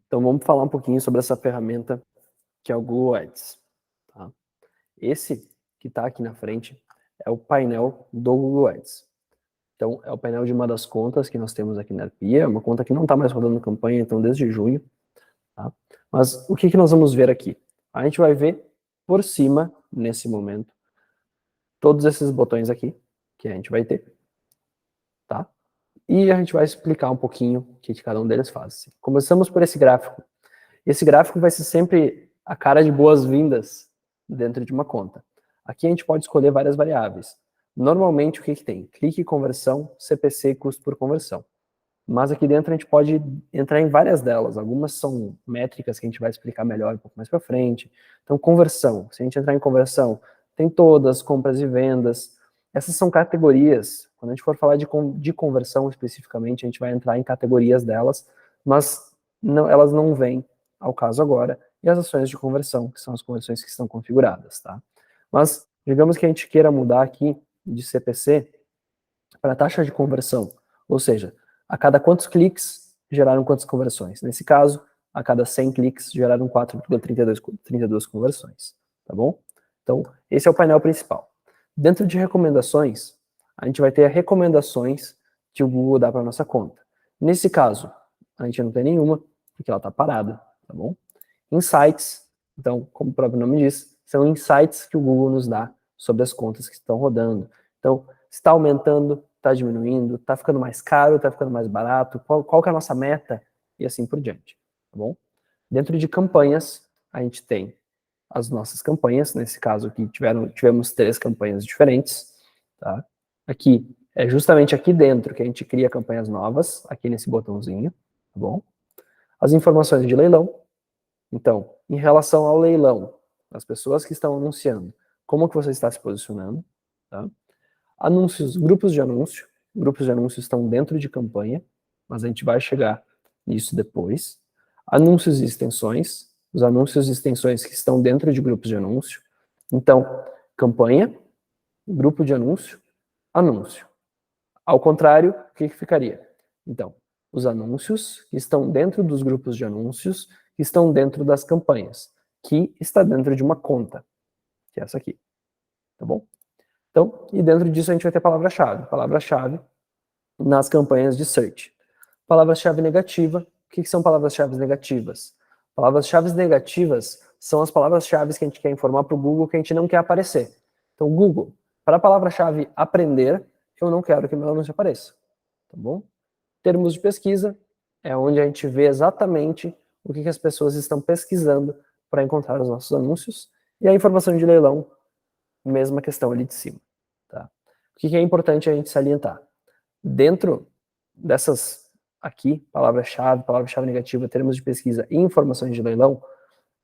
Então vamos falar um pouquinho sobre essa ferramenta que é o Google Ads. Tá? Esse que está aqui na frente é o painel do Google Ads. Então é o painel de uma das contas que nós temos aqui na Arpia, é uma conta que não está mais rodando campanha, então desde junho. Tá? Mas o que nós vamos ver aqui? A gente vai ver por cima, nesse momento, todos esses botões aqui, que a gente vai ter. Tá? E a gente vai explicar um pouquinho o que cada um deles faz. Começamos por esse gráfico. Esse gráfico vai ser sempre a cara de boas-vindas dentro de uma conta. Aqui a gente pode escolher várias variáveis. Normalmente o que tem? Clique, conversão, CPC, custo por conversão. Mas aqui dentro a gente pode entrar em várias delas. Algumas são métricas que a gente vai explicar melhor um pouco mais para frente. Então, conversão. Se a gente entrar em conversão, tem todas, compras e vendas. Essas são categorias. Quando a gente for falar de conversão especificamente, a gente vai entrar em categorias delas, mas não, elas não vêm ao caso agora. E as ações de conversão, que são as conversões que estão configuradas, tá? Mas, digamos que a gente queira mudar aqui de CPC para taxa de conversão. Ou seja, a cada quantos cliques geraram quantas conversões? Nesse caso, a cada 100 cliques geraram 4,32 conversões, tá bom? Então, esse é o painel principal. Dentro de recomendações, a gente vai ter recomendações que o Google dá para nossa conta. Nesse caso, a gente não tem nenhuma, porque ela está parada, tá bom? Insights, então, como o próprio nome diz, são insights que o Google nos dá sobre as contas que estão rodando. Então, está aumentando, está diminuindo, está ficando mais caro, está ficando mais barato, qual que é a nossa meta e assim por diante, tá bom? Dentro de campanhas, a gente tem as nossas campanhas, nesse caso aqui tivemos 3 campanhas diferentes, tá? Aqui, é justamente aqui dentro que a gente cria campanhas novas, aqui nesse botãozinho, tá bom? As informações de leilão, então, em relação ao leilão, as pessoas que estão anunciando, como que você está se posicionando, tá? Anúncios, grupos de anúncios estão dentro de campanha, mas a gente vai chegar nisso depois. Anúncios e extensões, os anúncios e extensões que estão dentro de grupos de anúncio. Então, campanha, grupo de anúncio, anúncio. Ao contrário, o que ficaria? Então, os anúncios que estão dentro dos grupos de anúncios, que estão dentro das campanhas, que está dentro de uma conta, que é essa aqui, tá bom? Então, e dentro disso a gente vai ter palavra-chave. Palavra-chave nas campanhas de search. Palavra-chave negativa. O que são palavras-chave negativas? Palavras-chave negativas são as palavras-chave que a gente quer informar para o Google que a gente não quer aparecer. Então, Google, para a palavra-chave aprender, eu não quero que meu anúncio apareça. Tá bom? Termos de pesquisa é onde a gente vê exatamente o que as pessoas estão pesquisando para encontrar os nossos anúncios. E a informação de leilão, mesma questão ali de cima. Tá? O que é importante a gente salientar? Dentro dessas aqui, palavra-chave negativa, termos de pesquisa e informações de leilão,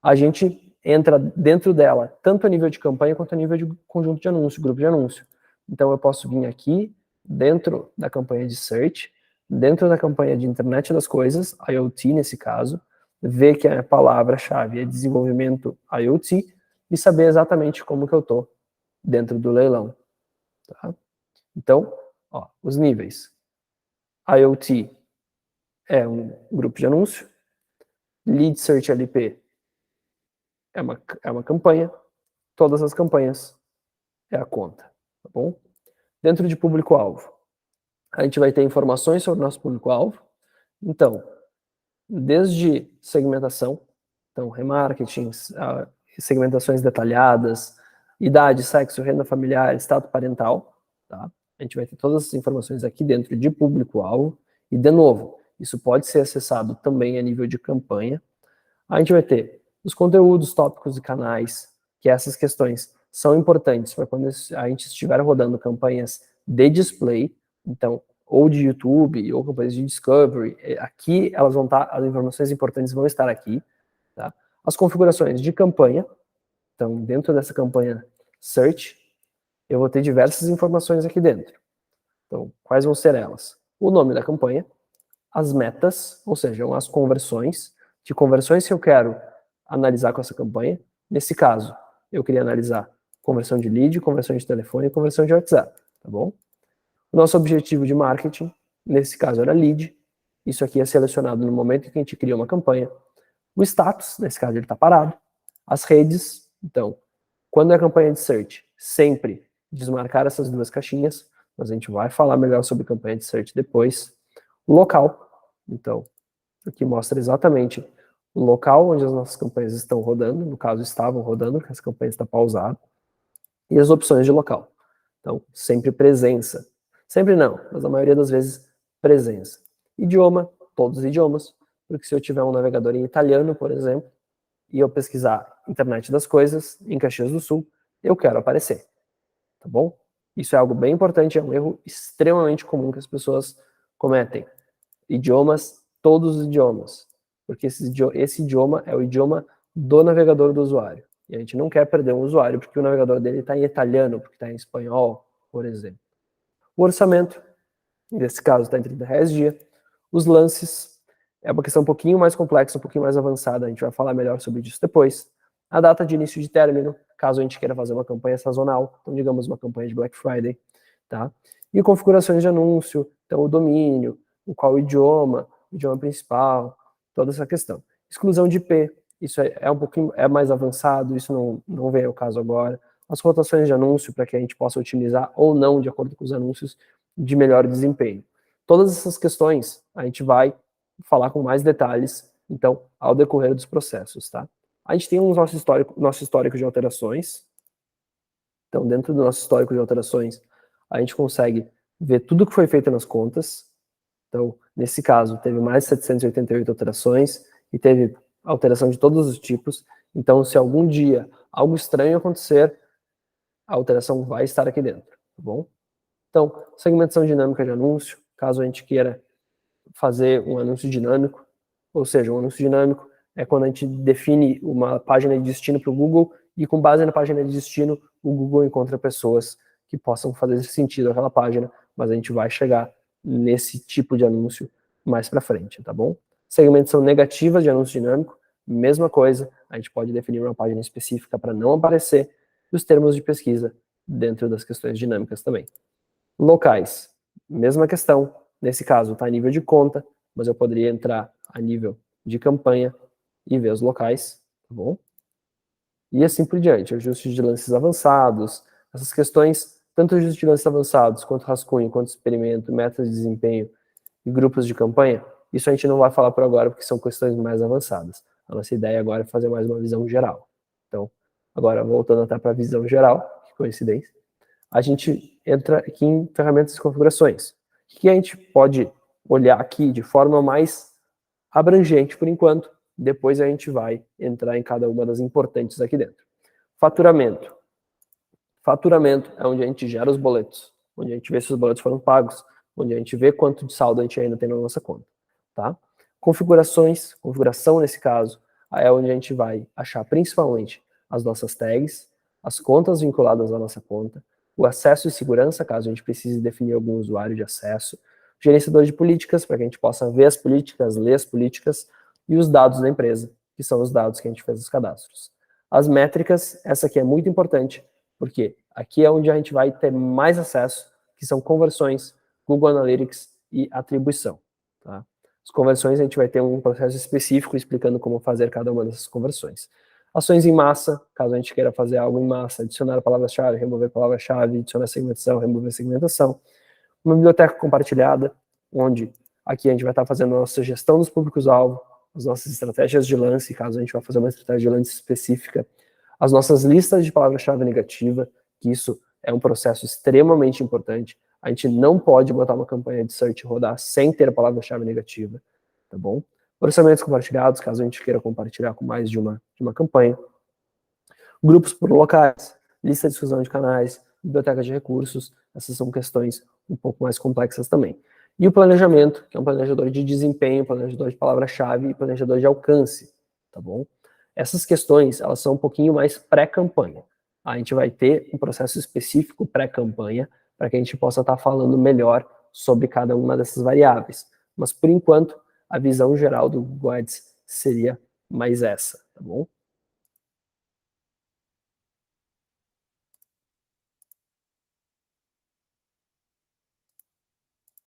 a gente entra dentro dela, tanto a nível de campanha quanto a nível de conjunto de anúncio, grupo de anúncio. Então eu posso vir aqui, dentro da campanha de search, dentro da campanha de internet das coisas, IoT nesse caso, ver que a palavra-chave é desenvolvimento IoT e saber exatamente como que eu estou dentro do leilão. Tá? Então, ó, os níveis. IoT é um grupo de anúncio. Lead Search LP é uma campanha. Todas as campanhas é a conta. Tá bom? Dentro de público-alvo, a gente vai ter informações sobre o nosso público-alvo. Então, desde segmentação, então remarketing, segmentações detalhadas, idade, sexo, renda familiar, estado parental, tá? A gente vai ter todas essas informações aqui dentro de público-alvo. E, de novo, isso pode ser acessado também a nível de campanha. A gente vai ter os conteúdos, tópicos e canais, que essas questões são importantes para quando a gente estiver rodando campanhas de display, então, ou de YouTube, ou campanhas de discovery. Aqui elas vão estar, as informações importantes vão estar aqui. Tá? As configurações de campanha, então, dentro dessa campanha search, eu vou ter diversas informações aqui dentro. Então, quais vão ser elas? O nome da campanha, as metas, ou seja, as conversões, que eu quero analisar com essa campanha. Nesse caso, eu queria analisar conversão de lead, conversão de telefone e conversão de WhatsApp, tá bom? O nosso objetivo de marketing, nesse caso era lead, isso aqui é selecionado no momento em que a gente cria uma campanha. O status, nesse caso, ele está parado. As redes, então, quando é a campanha de search, sempre desmarcar essas duas caixinhas, mas a gente vai falar melhor sobre campanha de search depois. O local, então, aqui mostra exatamente o local onde as nossas campanhas estão rodando, no caso estavam rodando, porque essa campanha está pausada, e as opções de local. Então, sempre presença. Sempre não, mas a maioria das vezes presença. Idioma, todos os idiomas, porque se eu tiver um navegador em italiano, por exemplo, e eu pesquisar internet das coisas em Caxias do Sul, eu quero aparecer, tá bom? Isso é algo bem importante, é um erro extremamente comum que as pessoas cometem. Idiomas, todos os idiomas, porque esse idioma é o idioma do navegador do usuário. E a gente não quer perder um usuário porque o navegador dele está em italiano, porque está em espanhol, por exemplo. O orçamento, nesse caso, está em R$30 dia. Os lances, é uma questão um pouquinho mais complexa, um pouquinho mais avançada, a gente vai falar melhor sobre isso depois. A data de início de término, caso a gente queira fazer uma campanha sazonal, então digamos uma campanha de Black Friday, tá? E configurações de anúncio, então o domínio, qual o idioma principal, toda essa questão. Exclusão de IP, isso é um pouquinho mais avançado, isso não vem ao caso agora. As rotações de anúncio, para que a gente possa utilizar ou não, de acordo com os anúncios, de melhor desempenho. Todas essas questões a gente vai falar com mais detalhes, então, ao decorrer dos processos, tá? A gente tem um nosso histórico de alterações. Então, dentro do nosso histórico de alterações, a gente consegue ver tudo que foi feito nas contas. Então, nesse caso, teve mais de 788 alterações e teve alteração de todos os tipos. Então, se algum dia algo estranho acontecer, a alteração vai estar aqui dentro, tá bom? Então, segmentação dinâmica de anúncio, caso a gente queira fazer um anúncio dinâmico, ou seja, um anúncio dinâmico é quando a gente define uma página de destino para o Google e com base na página de destino, o Google encontra pessoas que possam fazer sentido aquela página, mas a gente vai chegar nesse tipo de anúncio mais para frente, tá bom? Segmentação negativa de anúncio dinâmico, mesma coisa, a gente pode definir uma página específica para não aparecer, e os termos de pesquisa dentro das questões dinâmicas também. Locais, mesma questão, nesse caso está a nível de conta, mas eu poderia entrar a nível de campanha e ver os locais, tá bom? E assim por diante, ajustes de lances avançados, essas questões, tanto ajustes de lances avançados, quanto rascunho, quanto experimento, metas de desempenho e grupos de campanha, isso a gente não vai falar por agora, porque são questões mais avançadas. A nossa ideia agora é fazer mais uma visão geral. Então, agora voltando até para a visão geral, que coincidência, a gente entra aqui em ferramentas e configurações. O que a gente pode olhar aqui de forma mais abrangente por enquanto, depois a gente vai entrar em cada uma das importantes aqui dentro. Faturamento. Faturamento é onde a gente gera os boletos, onde a gente vê se os boletos foram pagos, onde a gente vê quanto de saldo a gente ainda tem na nossa conta, tá? Configurações, configuração nesse caso, é onde a gente vai achar principalmente as nossas tags, as contas vinculadas à nossa conta, o acesso e segurança, caso a gente precise definir algum usuário de acesso, gerenciador de políticas, para que a gente possa ver as políticas, ler as políticas, e os dados da empresa, que são os dados que a gente fez os cadastros. As métricas, essa aqui é muito importante, porque aqui é onde a gente vai ter mais acesso, que são conversões, Google Analytics e atribuição. Tá? As conversões a gente vai ter um processo específico explicando como fazer cada uma dessas conversões. Ações em massa, caso a gente queira fazer algo em massa, adicionar palavra-chave, remover palavra-chave, adicionar segmentação, remover segmentação. Uma biblioteca compartilhada, onde aqui a gente vai estar fazendo a nossa gestão dos públicos-alvo, as nossas estratégias de lance, caso a gente vá fazer uma estratégia de lance específica, as nossas listas de palavra-chave negativa, que isso é um processo extremamente importante. A gente não pode botar uma campanha de search rodar sem ter a palavra-chave negativa, tá bom? Orçamentos compartilhados, caso a gente queira compartilhar com mais de uma campanha. Grupos por locais, lista de exclusão de canais, biblioteca de recursos, essas são questões um pouco mais complexas também. E o planejamento, que é um planejador de desempenho, planejador de palavra-chave e planejador de alcance, tá bom? Essas questões, elas são um pouquinho mais pré-campanha. A gente vai ter um processo específico pré-campanha para que a gente possa estar falando melhor sobre cada uma dessas variáveis. Mas, por enquanto, a visão geral do Google Ads seria mais essa, tá bom?